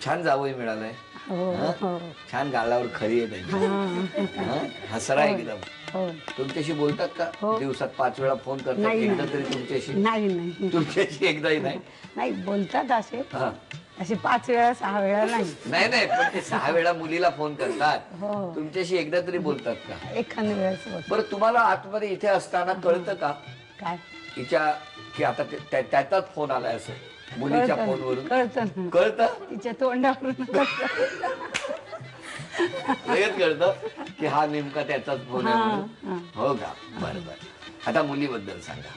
छान जावई मिळालंय. छान गालावर खरी आहे त्यांची. हसरा एकदम. तुमच्याशी बोलतात का? दिवसात 5 वेळा फोन करतात? एकदा तरी तुमच्याशी? नाही तुमच्याशी एकदाही नाही? नाही बोलतात असे 5 वेळा 6 वेळा नाही. नाही पण ते 6 वेळा मुलीला फोन करतात. तुमच्याशी एकदा तरी बोलतात का? एखाद्या वेळेस. बरं तुम्हाला आतमध्ये इथे असताना कळतं का काय तिच्या की आता त्याचाच फोन आलाय असं मुलीच्या फोनवरून? कळतं तिच्या तोंडावरून लगेच कळतं की हा नेमका त्याचाच फोन आहे म्हणून. हो का? बरं. आता मुलीबद्दल सांगा.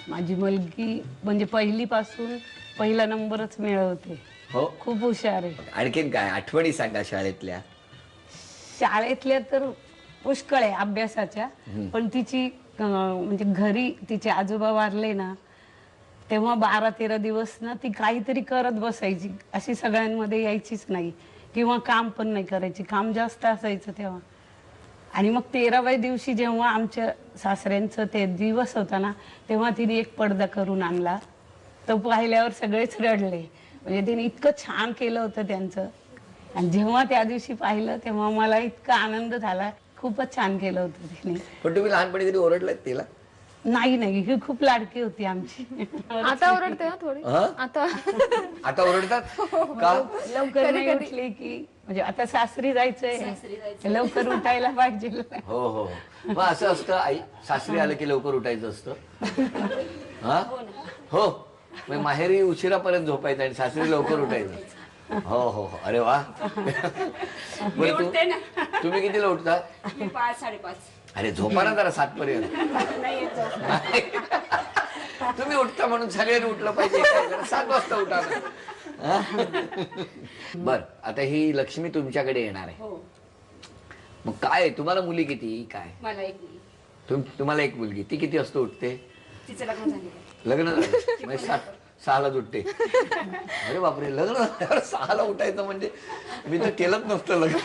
माझी मुलगी म्हणजे पहिलीपासून पहिला नंबरच मिळवते. हो, खूप हुशार आहे. आणखीन काय आठवणी सांगा शाळेतल्या? शाळेतल्या तर पुष्कळ आहे अभ्यासाच्या, पण तिची म्हणजे घरी तिचे आजोबा वारले ना तेव्हा 12-13 दिवस ना ती काहीतरी करत बसायची. अशी सगळ्यांमध्ये यायचीच नाही किंवा काम पण नाही करायची. काम जास्त असायचं तेव्हा. आणि मग 13व्या दिवशी जेव्हा आमच्या सासऱ्यांचं ते दिवस होता ना तेव्हा तिने एक पडदा करून आणला. तो पाहिल्यावर सगळेच रडले. म्हणजे तिने इतकं छान केलं होतं त्यांचं. आणि जेव्हा त्या दिवशी पाहिलं तेव्हा मला इतका आनंद झाला. खूपच छान केलं होतं तिने. पण तुम्ही लहानपणी तरी ओरडलात तिला? नाही ही खूप लाडकी होती आमची. आता ओरडते ना थोडी. आता ओरडतात का? लवकर नाही उठली की म्हणजे आता सासरी जायचंय लवकर उठायला पाहिजे. हो मग असं असतं आई सासरी आलं की लवकर उठायचं असतं? हो मग माहेरी उशिरापर्यंत झोपायचं आणि सासरी लवकर उठायचं. हो अरे वा. तुम्ही कितीला उठता? 5-5:30. अरे झोपा ना जरा 7 पर्यंत. तुम्ही उठता म्हणून सगळ्यांनी उठलं पाहिजे. 7 वाजता उठा ना. बर आता ही लक्ष्मी तुमच्याकडे येणार आहे. मग काय तुम्हाला मुली किती? काय मला एक तुम्हाला एक मुलगी. ती किती वाजता उठते? तिचं लग्न झालं. लग्न झालं म्हणजे 6ला उठते. अरे बापरे, लग्न झाल्यावर 6ला उठायचं म्हणजे मी तर केलंच नसतं लग्न.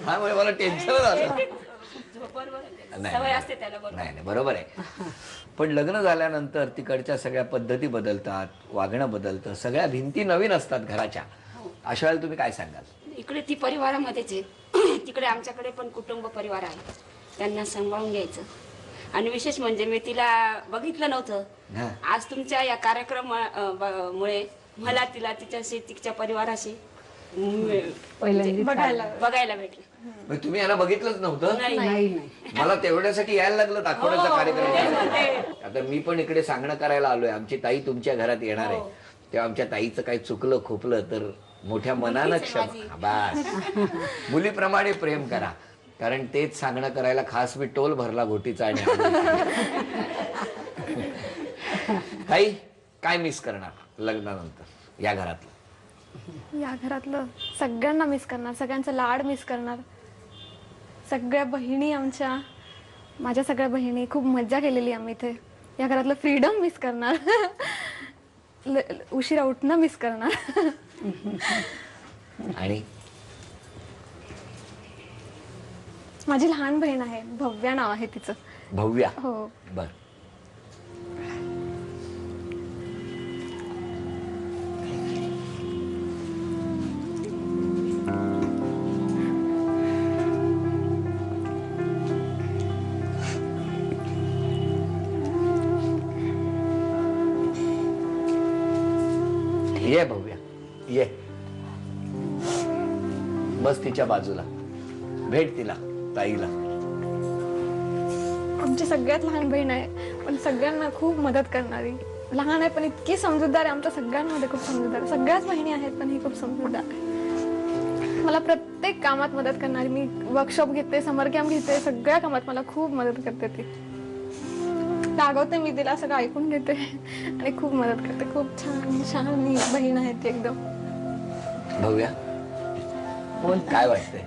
हा म्हणजे मला टेन्शन झालं. नाही बरोबर आहे. पण लग्न झाल्यानंतर तिकडच्या सगळ्या पद्धती बदलतात, वागणं बदलतं, सगळ्या भिंती नवीन असतात घराच्या. अशा वेळेला तुम्ही काय सांगाल? इकडे ती परिवारामध्येच आहे, तिकडे आमच्याकडे पण कुटुंब परिवार आहे, त्यांना सांभाळून घ्यायचं. आणि विशेष म्हणजे मी तिला बघितलं नव्हतं. आज तुमच्या या कार्यक्रमामुळे मला तिला तिच्याशी तिच्या परिवाराशी बघायला भेटलं. तुम्ही याला बघितलंच नव्हतं? नाही मला तेवढ्यासाठी यायला लागलं दाखवण्याचा कार्यक्रम. आता मी पण इकडे सांगणं करायला आलोय. आमची ताई तुमच्या घरात येणार आहे तेव्हा आमच्या ताईचं काही चुकलं खोपलं तर मोठ्या मनानं क्षमा. बस मुलीप्रमाणे प्रेम करा, कारण तेच सांगणं करायला खास मी टोल भरला घोटीचा. आणि ताई काय मिस करणार लग्नानंतर या घरातलं? या घरातलं सगळ्यांना मिस करणार, सगळ्यांचा लाड मिस करणार. सगळ्या बहिणी माझ्या सगळ्या बहिणी खूप मज्जा केलेली आम्ही इथे. या घरातलं फ्रीडम मिस करणार. उशिरा उठणं मिस करणार. आणि माझी लहान बहीण आहे, भव्या नाव आहे तिचं. भव्या? हो. बर. ये भव्या ये, बस तिच्या बाजूला, भेट तिला ताईला. आमची सगळ्यात लहान बहीण आहे, पण सगळ्यांना खूप मदत करणारी. लहान आहे पण इतकी समजूतदार आहे. आमच्या सगळ्यांमध्ये खूप समजूतदार. सगळ्याच बहिणी आहेत पण ही खूप समजूतदार आहे. मला प्रत्येक कामात मदत करणारी. मी वर्कशॉप घेते, समर कॅम्प घेते, सगळ्या कामात मला खूप मदत करते ती. रागवते मी तिला, सगळं ऐकून घेते आणि खूप मदत करते. खूप छान बहीण आहे ती एकदम. भव्या बोल, काय वाटतंय?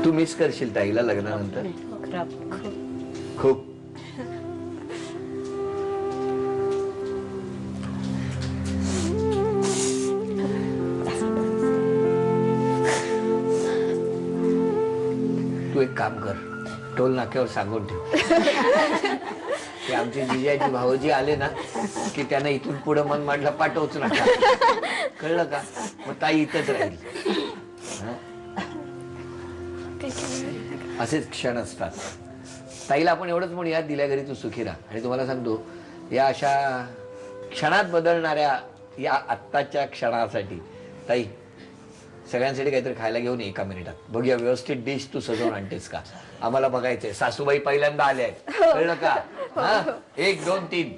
तू मिस करशील ताईला लग्नानंतर? खूप. तू एक काम कर, टोल नाक्यावर सांगून ठेव की आमचे जिजाजी भाऊजी आले ना की त्यांना इथून पुढे मन मांडलं पाठवूच नका, कळलं का? मग ताई इथंच राहील. हं? असेच क्षण असतात. ताईला आपण एवढंच म्हणूया, दिल्या घरी तू सुखी राहा. आणि तुम्हाला सांगतो, या अशा क्षणात बदलणाऱ्या या आत्ताच्या क्षणासाठी ताई सगळ्यांसाठी काहीतरी खायला घेऊन ये 1 मिनिटात. बघूया व्यवस्थित डिश तू सजवून आणतेस का, आम्हाला बघायचंय. सासूबाई पहिल्यांदा आल्या आहेत, कळलं का? हा, 1 2 3.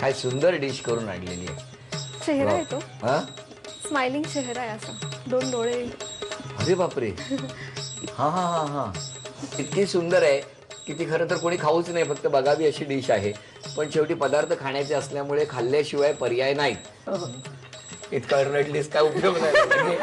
काय सुंदर डिश करून आणलेली आहे. चेहरा आहे तो, हा, स्माइलिंग चेहरा आहे असा, 2 डोळे. अरे बापरे. हा हा हा हा, इतकी सुंदर आहे की ती खरं तर कोणी खाऊच नाही, फक्त बघावी अशी डिश आहे. पण शेवटी पदार्थ खाण्याचे असल्यामुळे खाल्ल्याशिवाय पर्याय नाही. इतका रडलीस काय उपयोग नाही. म्हणजे